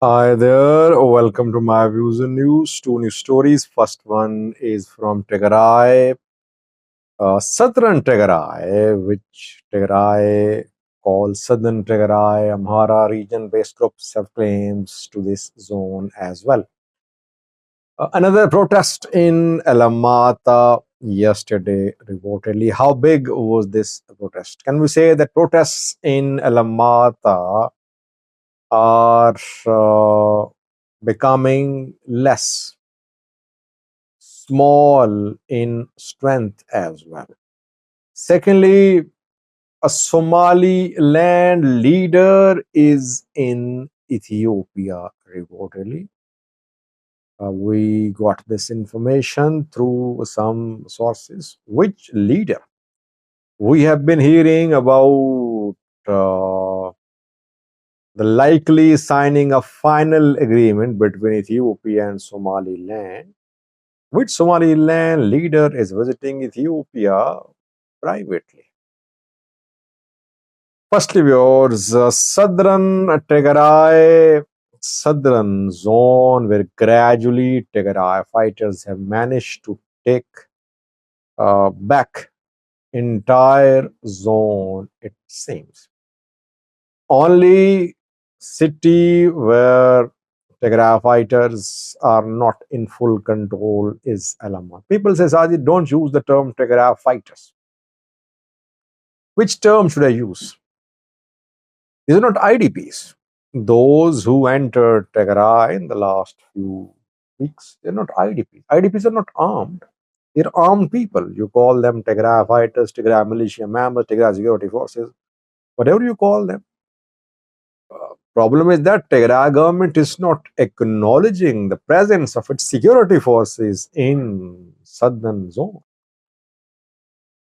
Hi there, welcome to my views and news. Two news stories. First one is from Tigray, southern Tigray, which Tigray called southern Tigray, Amhara region based groups have claims to this zone as well. Another protest in Alamata yesterday, reportedly. How big was this protest? Can we say that protests in Alamata are becoming less small in strength as well? Secondly, a Somaliland leader is in Ethiopia, reportedly. We got this information through some sources. Which leader? We have been hearing about uh, the likely signing a final agreement between Ethiopia and Somaliland. Which Somaliland leader is visiting Ethiopia privately? Firstly, viewers, southern Tigray, southern zone where gradually Tigray fighters have managed to take back entire zone, it seems. Only city where Tigray fighters are not in full control is Alamat. People say, Sajid, don't use the term Tigray fighters. Which term should I use? These are not IDPs. Those who entered Tigray in the last few weeks, they're not IDPs. IDPs are not armed. They're armed people. You call them Tigray fighters, Tigray militia members, Tigray security forces, whatever you call them. Problem is that Tigray government is not acknowledging the presence of its security forces in southern zone.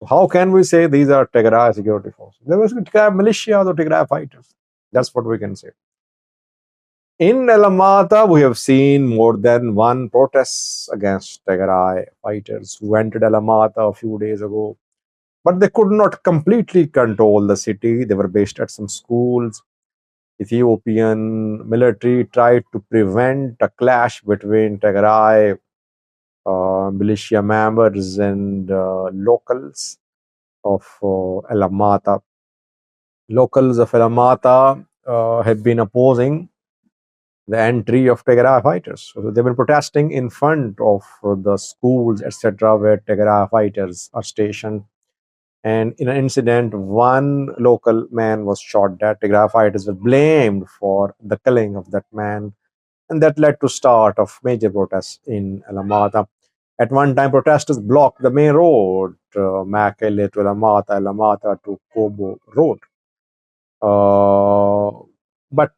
How can we say these are Tigray security forces? There was Tigray militia or Tigray fighters. That's what we can say. In Alamata, we have seen more than one protests against Tigray fighters who entered Alamata a few days ago. But they could not completely control the city. They were based at some schools. Ethiopian military tried to prevent a clash between Tigray militia members and locals of Alamata. Locals of Alamata have been opposing the entry of Tigray fighters. So they've been protesting in front of the schools, etc., where Tigray fighters are stationed. And in an incident, one local man was shot dead. Tigray fighters were blamed for the killing of that man, and that led to start of major protests in Alamata. At one time, protesters blocked the main road, Makele to Alamata, Alamata to Kobo Road. But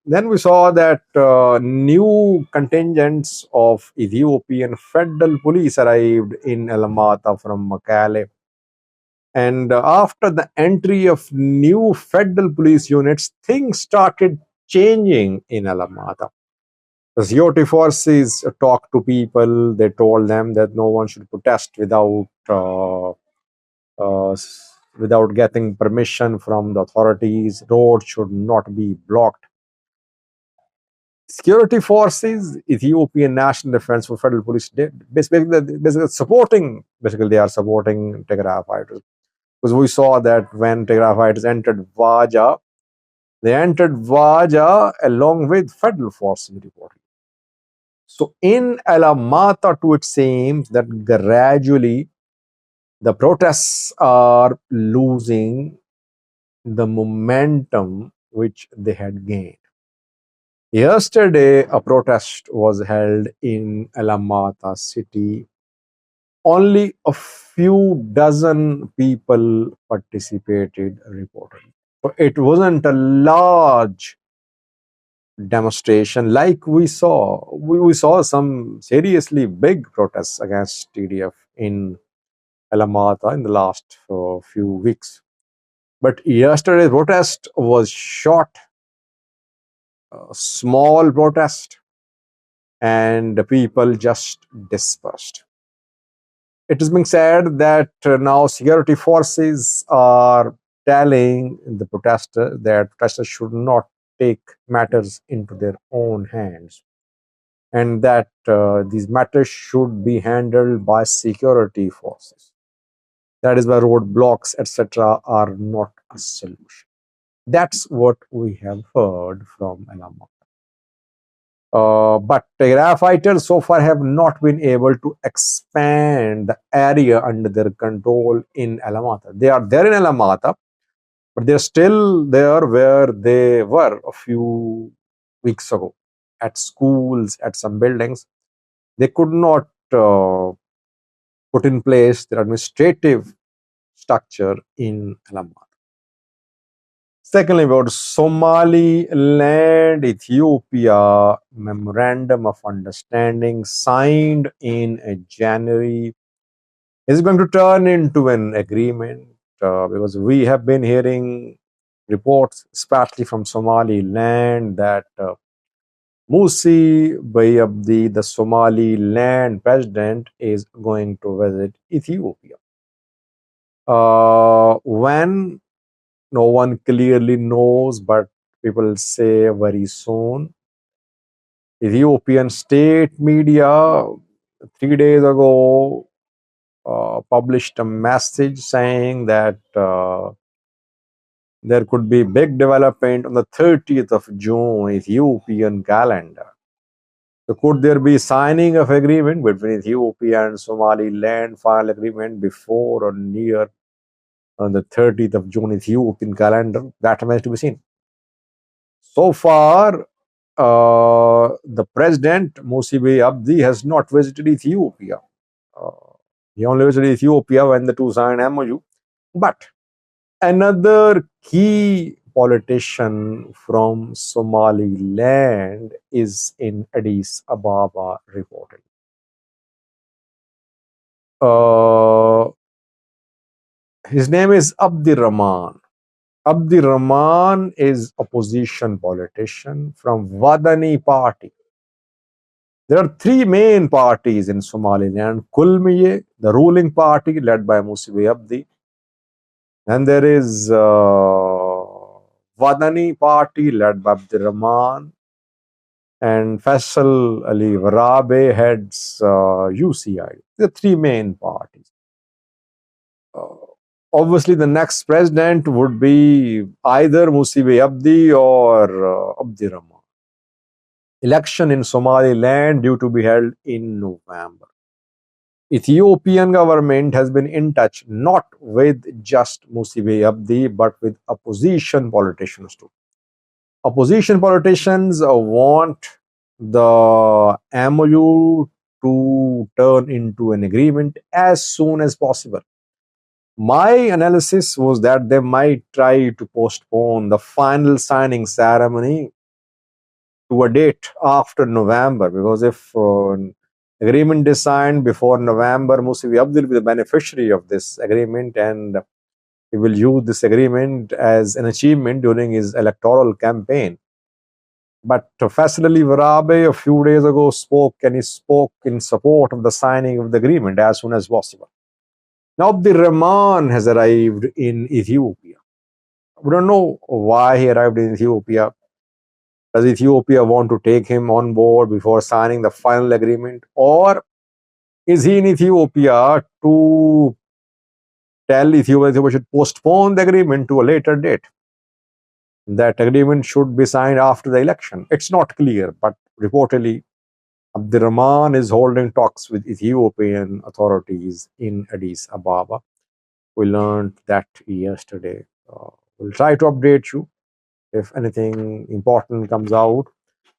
then we saw that new contingents of Ethiopian federal police arrived in Alamata from Makale. And after the entry of new federal police units, things started changing in Alamata. The security forces talked to people. They told them that no one should protest uh, without getting permission from the authorities. Roads should not be blocked. Security forces, Ethiopian National Defense for Federal Police, basically supporting. Basically, they are supporting Tigray fighters because we saw that when Tigray fighters entered Vaja, they entered Vaja along with federal forces reportedly. So in Alamata, too, it seems that gradually the protests are losing the momentum which they had gained. Yesterday, a protest was held in Alamata city. Only a few dozen people participated, reportedly. So it wasn't a large demonstration like we saw. We saw some seriously big protests against TDF in Alamata in the last few weeks. But yesterday's protest was short, a small protest, and the people just dispersed. It is being said that now security forces are telling the protesters that protesters should not take matters into their own hands, and that these matters should be handled by security forces. That is why roadblocks, etc., are not a solution. That's what we have heard from Alamata. But Tigray fighters so far have not been able to expand the area under their control in Alamata. They are there in Alamata, but they're still there where they were a few weeks ago, at schools, at some buildings. They could not put in place their administrative structure in Alamata. Secondly, about Somaliland Ethiopia Memorandum of Understanding signed in January is going to turn into an agreement, because we have been hearing reports, especially from Somaliland, that Musi Bayabdi, the Somaliland president, is going to visit Ethiopia. When, no one clearly knows, but people say very soon. Ethiopian state media 3 days ago published a message saying that there could be big development on the 30th of June Ethiopian calendar. So could there be signing of agreement between Ethiopia and Somaliland, final agreement before or near on the 30th of June Ethiopian calendar? That remains to be seen. So far, the president, Musibe Abdi, has not visited Ethiopia. Uh, he only visited Ethiopia when the two signed MOU. But another key politician from Somaliland is in Addis Ababa reported. His name is Abdirrahman. Abdirrahman is opposition politician from Wadani party. There are three main parties in Somaliland. Kulmiye, the ruling party led by Musibe Abdi. And there is Wadani party led by Abdirrahman. And Faisal Ali Warabe heads UCI. The three main parties. Uh, Obviously, the next president would be either Musibe Abdi or Abdirrahman. Election in Somaliland due to be held in November. Ethiopian government has been in touch not with just Musibe Abdi but with opposition politicians too. Opposition politicians want the MOU to turn into an agreement as soon as possible. My analysis was that they might try to postpone the final signing ceremony to a date after November, because if agreement is signed before November, Musibe Abdi will be the beneficiary of this agreement, and he will use this agreement as an achievement during his electoral campaign. But Faisal Ali Warabe a few days ago spoke, and he spoke in support of the signing of the agreement as soon as possible. Now Abdirrahman has arrived in Ethiopia. We don't know why he arrived in Ethiopia. Does Ethiopia want to take him on board before signing the final agreement? Or is he in Ethiopia to tell Ethiopia should postpone the agreement to a later date? That agreement should be signed after the election. It's not clear, but reportedly, Abdirrahman is holding talks with Ethiopian authorities in Addis Ababa. We learned that yesterday. We'll try to update you if anything important comes out.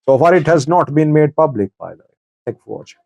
So far, it has not been made public, by the way. Thank you for watching.